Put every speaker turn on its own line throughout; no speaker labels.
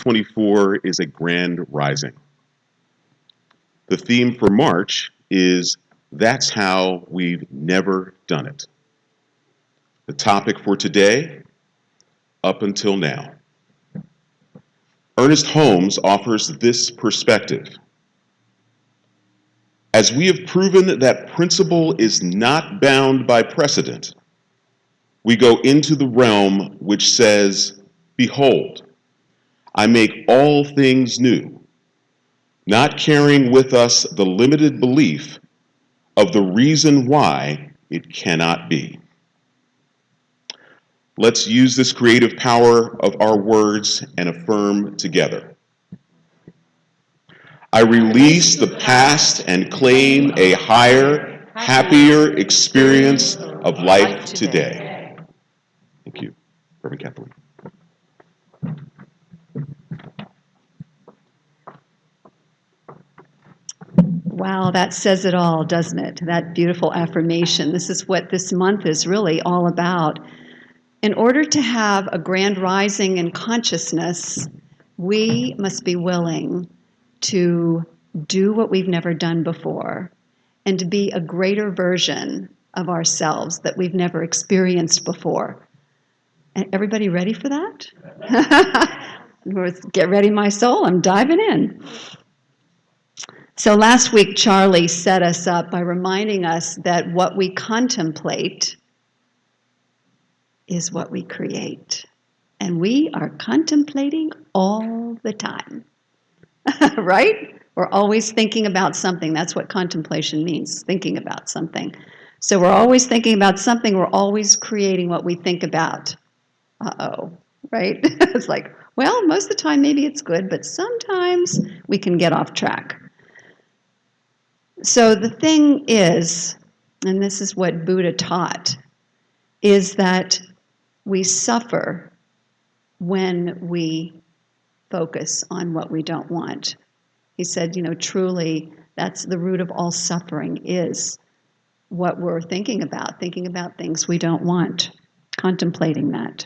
2024 is a grand rising. The theme for March is That's How We've Never Done It. The topic for today, Up Until Now. Ernest Holmes offers this perspective. As we have proven that principle is not bound by precedent, we go into the realm which says, Behold, I make all things new, not carrying with us the limited belief of the reason why it cannot be. Let's use this creative power of our words and affirm together. I release the past and claim a higher, happier experience of life today. Thank you, Reverend Kathleen.
Wow, that says it all, doesn't it? That beautiful affirmation. This is what this month is really all about. In order to have a grand rising in consciousness, we must be willing to do what we've never done before and to be a greater version of ourselves that we've never experienced before. Everybody ready for that? Get ready, my soul. I'm diving in. So last week, Charlie set us up by reminding us that what we contemplate is what we create. And we are contemplating all the time, right? We're always thinking about something. That's what contemplation means, thinking about something. So we're always thinking about something. We're always creating what we think about. Right? It's like, well, most of the time maybe it's good, but sometimes we can get off track. So the thing is, and this is what Buddha taught, is that we suffer when we focus on what we don't want. He said, truly, that's the root of all suffering is what we're thinking about things we don't want, contemplating that.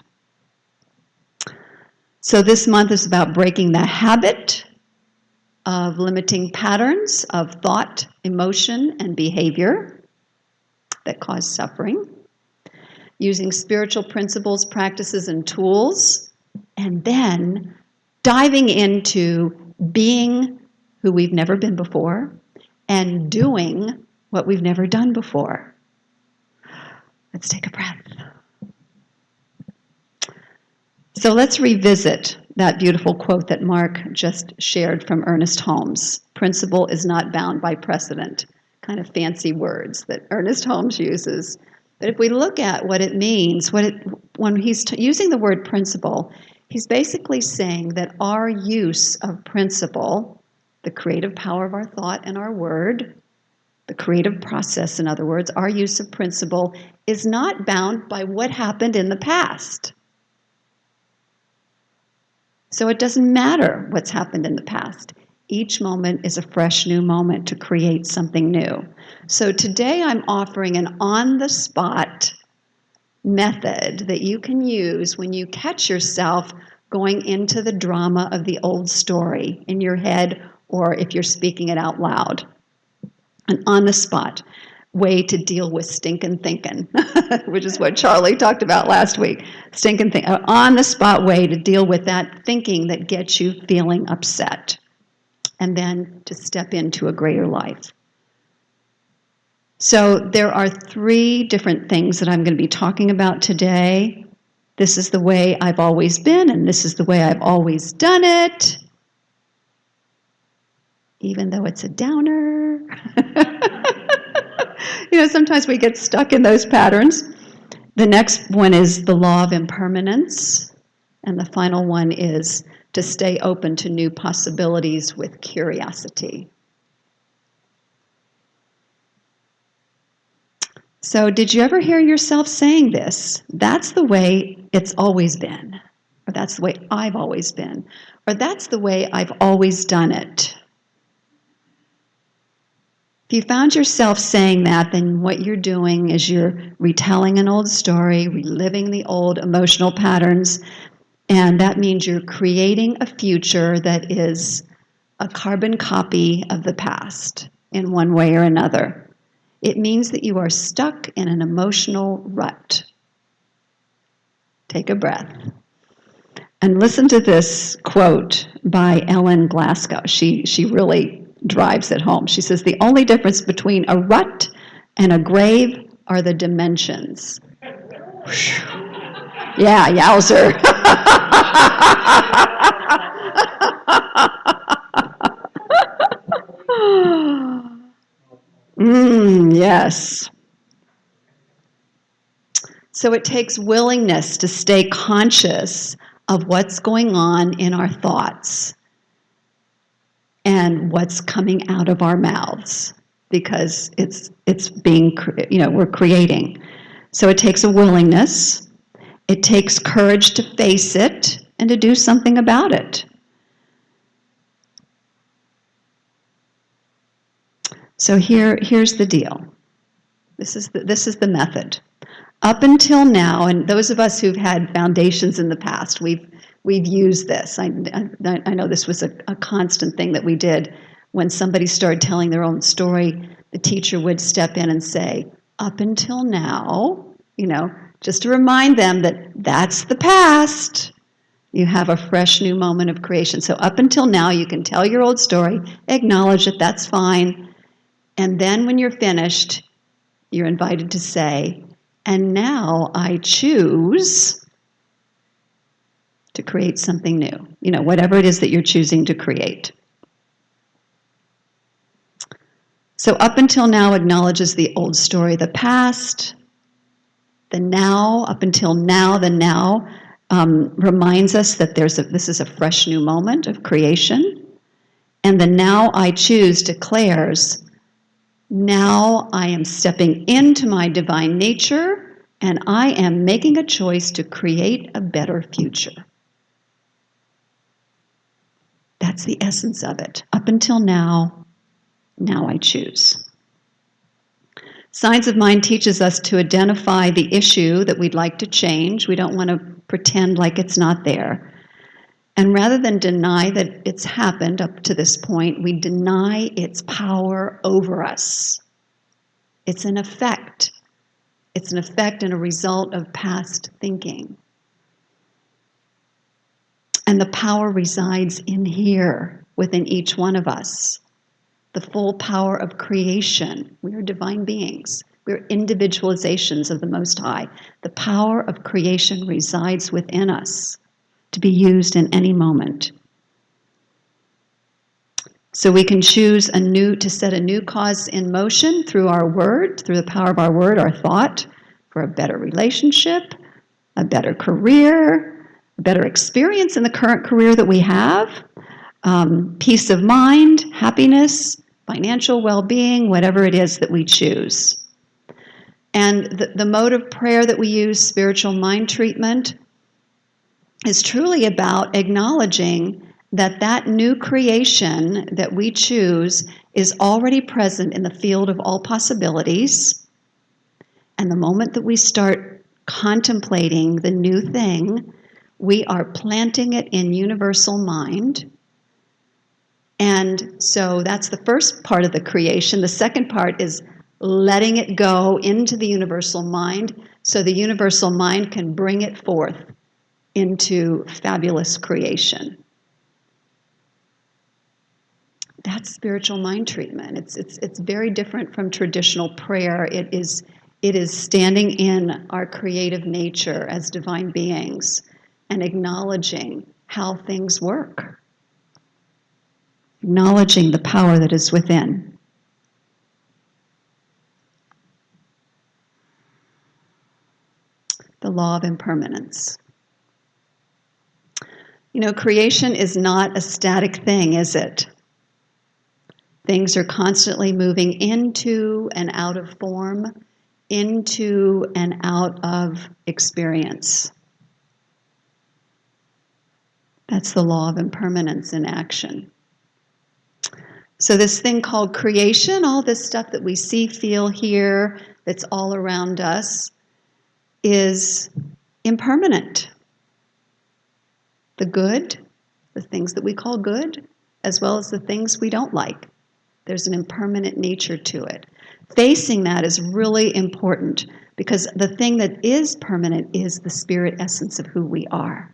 So this month is about breaking the habit of limiting patterns of thought, emotion, and behavior that cause suffering, using spiritual principles, practices, and tools, and then diving into being who we've never been before and doing what we've never done before. Let's take a breath. So let's revisit that beautiful quote that Mark just shared from Ernest Holmes. Principle is not bound by precedent. Kind of fancy words that Ernest Holmes uses. But if we look at what it means, when he's using the word principle, he's basically saying that our use of principle, the creative power of our thought and our word, the creative process, in other words, our use of principle is not bound by what happened in the past. So it doesn't matter what's happened in the past. Each moment is a fresh new moment to create something new. So today I'm offering an on-the-spot method that you can use when you catch yourself going into the drama of the old story in your head or if you're speaking it out loud. An on-the-spot way to deal with stinking thinking, which is what Charlie talked about last week. Stinking thinking, an on-the-spot way to deal with that thinking that gets you feeling upset, and then to step into a greater life. So there are 3 different things that I'm going to be talking about today. This is the way I've always been, and this is the way I've always done it, even though it's a downer. Sometimes we get stuck in those patterns. The next one is the law of impermanence. And the final one is to stay open to new possibilities with curiosity. So did you ever hear yourself saying this? That's the way it's always been. Or that's the way I've always been. Or that's the way I've always done it. If you found yourself saying that, then what you're doing is you're retelling an old story, reliving the old emotional patterns, And that means you're creating a future that is a carbon copy of the past in one way or another. It means that you are stuck in an emotional rut. Take a breath. And listen to this quote by Ellen Glasgow. She really drives it home. She says, "The only difference between a rut and a grave are the dimensions." Yeah, yowzer. Yes. So it takes willingness to stay conscious of what's going on in our thoughts and what's coming out of our mouths, because it's being, we're creating. So it takes a willingness. It takes courage to face it and to do something about it. So here's the deal. This is the method. Up until now, and those of us who've had foundations in the past, we've used this. I know this was a constant thing that we did. When somebody started telling their own story, the teacher would step in and say, "Up until now," just to remind them that that's the past. You have a fresh new moment of creation. So up until now, you can tell your old story, acknowledge it, that's fine. And then when you're finished, you're invited to say, "And now I choose to create something new." Whatever it is that you're choosing to create. So up until now acknowledges the old story, the past. The now, up until now, the now reminds us that this is a fresh new moment of creation. And the now I choose declares, now I am stepping into my divine nature and I am making a choice to create a better future. That's the essence of it. Up until now I choose. Science of Mind teaches us to identify the issue that we'd like to change. We don't want to pretend like it's not there. And rather than deny that it's happened up to this point, we deny its power over us. It's an effect. It's an effect and a result of past thinking. And the power resides in here, within each one of us. The full power of creation. We are divine beings. We are individualizations of the Most High. The power of creation resides within us, to be used in any moment. So we can choose to set a new cause in motion through our word, through the power of our word, our thought, for a better relationship, a better career, a better experience in the current career that we have, peace of mind, happiness, financial well-being, whatever it is that we choose. And the mode of prayer that we use, spiritual mind treatment, is truly about acknowledging that new creation that we choose is already present in the field of all possibilities. And the moment that we start contemplating the new thing, we are planting it in universal mind. And so that's the first part of the creation. The second part is letting it go into the universal mind so the universal mind can bring it forth into fabulous creation. That's spiritual mind treatment. It's very different from traditional prayer. It is standing in our creative nature as divine beings and acknowledging how things work. Acknowledging the power that is within. The law of impermanence. Creation is not a static thing, is it? Things are constantly moving into and out of form, into and out of experience. That's the law of impermanence in action. So this thing called creation, all this stuff that we see, feel, hear, that's all around us, is impermanent. the good, the things that we call good, as well as the things we don't like. There's an impermanent nature to it. Facing that is really important because the thing that is permanent is the spirit essence of who we are.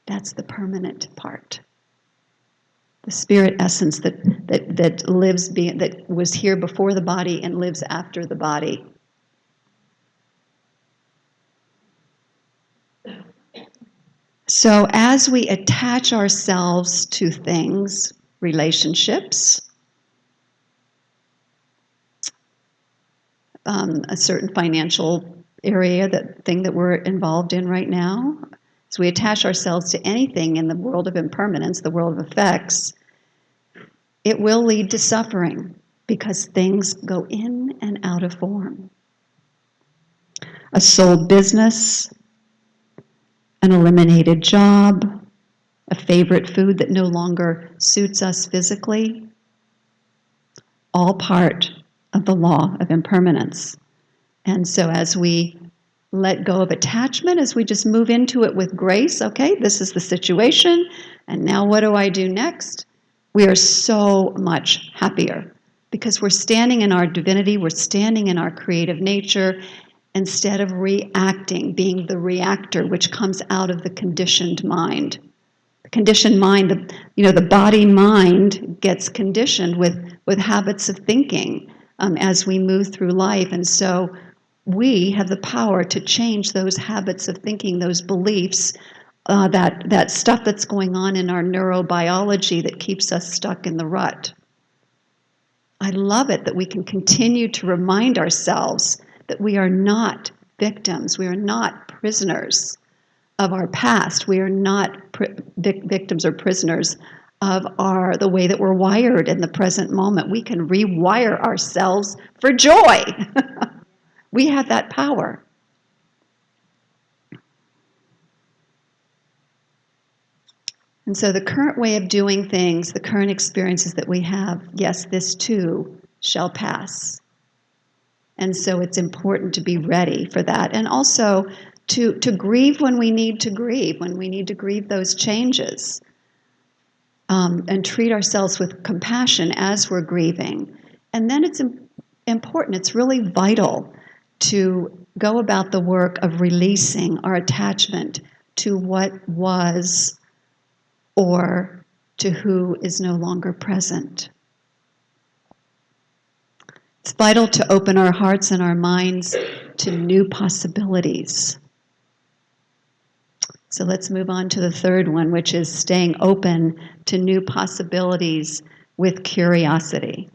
That's the permanent part. The spirit essence that lives, that was here before the body and lives after the body. So as we attach ourselves to things, relationships, a certain financial area, that thing that we're involved in right now, as we attach ourselves to anything in the world of impermanence, the world of effects, it will lead to suffering because things go in and out of form. A sold business, an eliminated job, a favorite food that no longer suits us physically, all part of the law of impermanence. And so as we let go of attachment, as we just move into it with grace, okay, this is the situation, and now what do I do next? We are so much happier because we're standing in our divinity, we're standing in our creative nature, instead of reacting, being the reactor, which comes out of the conditioned mind. The conditioned mind, the body-mind gets conditioned with habits of thinking as we move through life. And so we have the power to change those habits of thinking, those beliefs, that stuff that's going on in our neurobiology that keeps us stuck in the rut. I love it that we can continue to remind ourselves that we are not victims, we are not prisoners of our past, we are not victims or prisoners of the way that we're wired in the present moment. We can rewire ourselves for joy. We have that power. And so the current way of doing things, the current experiences that we have, yes, this too shall pass. And so it's important to be ready for that. And also to grieve when we need to grieve those changes. And treat ourselves with compassion as we're grieving. And then it's important, it's really vital to go about the work of releasing our attachment to what was or to who is no longer present. It's vital to open our hearts and our minds to new possibilities. So let's move on to the third one, which is staying open to new possibilities with curiosity.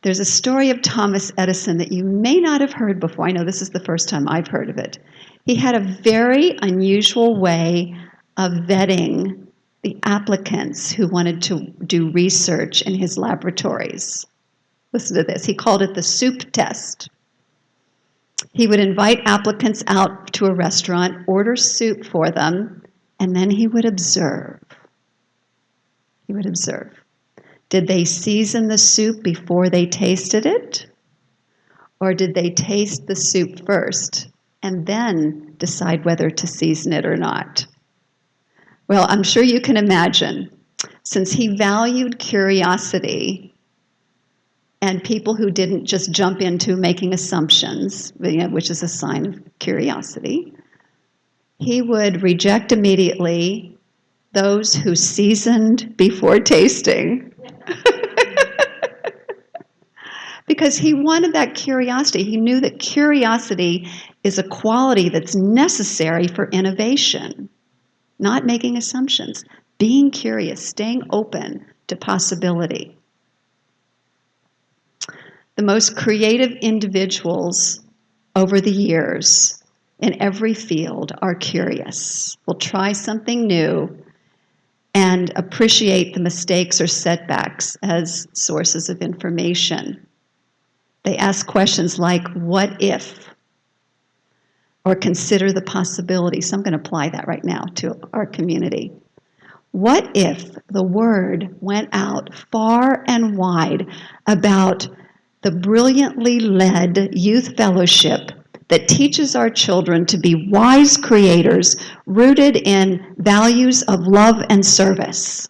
There's a story of Thomas Edison that you may not have heard before. I know this is the first time I've heard of it. He had a very unusual way of vetting the applicants who wanted to do research in his laboratories. Listen to this. He called it the soup test. He would invite applicants out to a restaurant, order soup for them, and then he would observe. He would observe. Did they season the soup before they tasted it? Or did they taste the soup first and then decide whether to season it or not? Well, I'm sure you can imagine, since he valued curiosity and people who didn't just jump into making assumptions, which is a sign of curiosity, he would reject immediately those who seasoned before tasting. Because he wanted that curiosity. He knew that curiosity is a quality that's necessary for innovation. Not making assumptions, being curious, staying open to possibility. The most creative individuals over the years in every field are curious. Will try something new and appreciate the mistakes or setbacks as sources of information. They ask questions like, what if? Or consider the possibility. So I'm going to apply that right now to our community. What if the word went out far and wide about the brilliantly led youth fellowship that teaches our children to be wise creators rooted in values of love and service.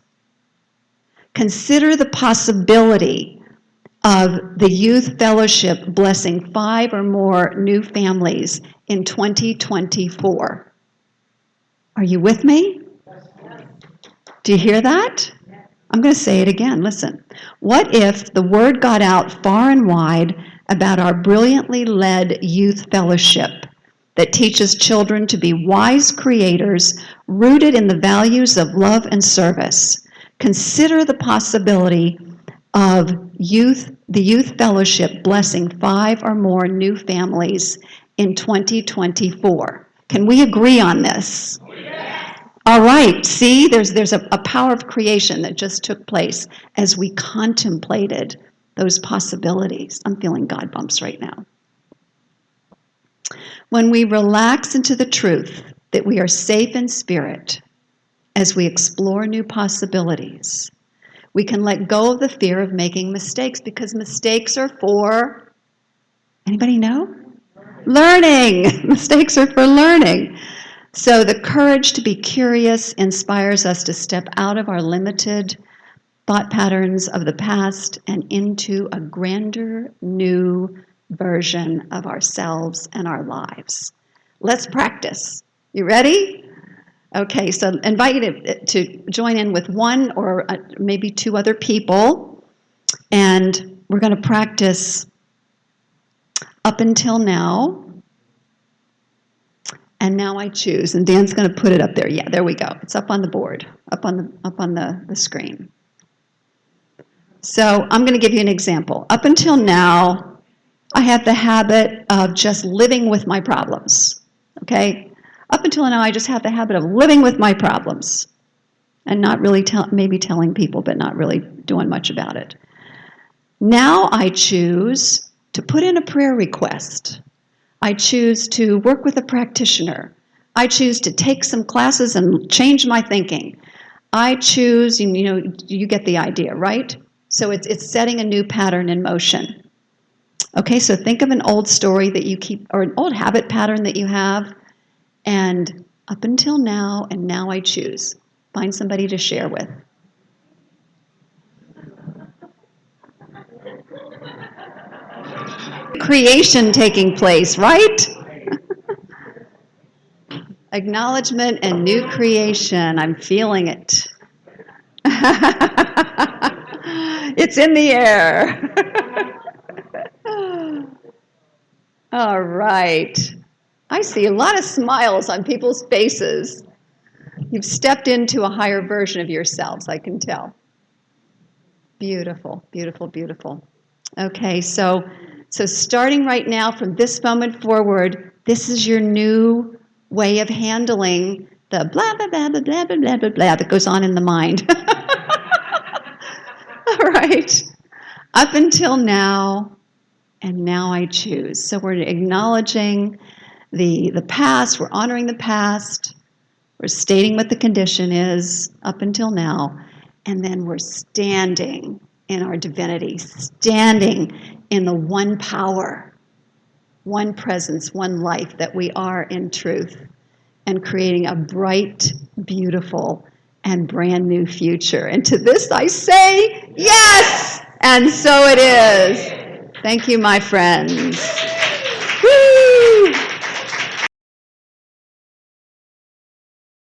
Consider the possibility of the youth fellowship blessing 5 or more new families in 2024. Are you with me? Do you hear that? I'm going to say it again. Listen. What if the word got out far and wide about our brilliantly led youth fellowship that teaches children to be wise creators rooted in the values of love and service? Consider the possibility of the youth fellowship blessing 5 or more new families in 2024. Can we agree on this? All right, see, there's a power of creation that just took place as we contemplated those possibilities. I'm feeling God bumps right now. When we relax into the truth that we are safe in spirit as we explore new possibilities, we can let go of the fear of making mistakes, because mistakes are for, anybody know? Learning. Mistakes are for learning. So the courage to be curious inspires us to step out of our limited thought patterns of the past and into a grander, new version of ourselves and our lives. Let's practice. You ready? Okay, so I invite you to join in with one or maybe 2 other people, and we're going to practice up until now. And now I choose, and Dan's going to put it up there. Yeah, there we go. It's up on the board, up on the screen. So I'm going to give you an example. Up until now, I had the habit of just living with my problems. Okay, up until now, I just had the habit of living with my problems, and not really maybe telling people, but not really doing much about it. Now I choose to put in a prayer request. I choose to work with a practitioner. I choose to take some classes and change my thinking. I choose, you get the idea, right? So it's setting a new pattern in motion. Okay, so think of an old story that you keep, or an old habit pattern that you have, and up until now, and now I choose. Find somebody to share with. Creation taking place, right? Acknowledgement and new creation. I'm feeling it. It's in the air. All right. I see a lot of smiles on people's faces. You've stepped into a higher version of yourselves, I can tell. Beautiful, beautiful, beautiful. Okay, so starting right now from this moment forward, this is your new way of handling the blah, blah, blah, blah, blah, blah, blah, blah that goes on in the mind. All right. Up until now, and now I choose. So we're acknowledging the past, we're honoring the past, we're stating what the condition is up until now, and then we're standing in our divinity, standing in the one power, one presence, one life that we are in truth, and creating a bright, beautiful, and brand new future. And to this I say, yes! And so it is. Thank you, my friends.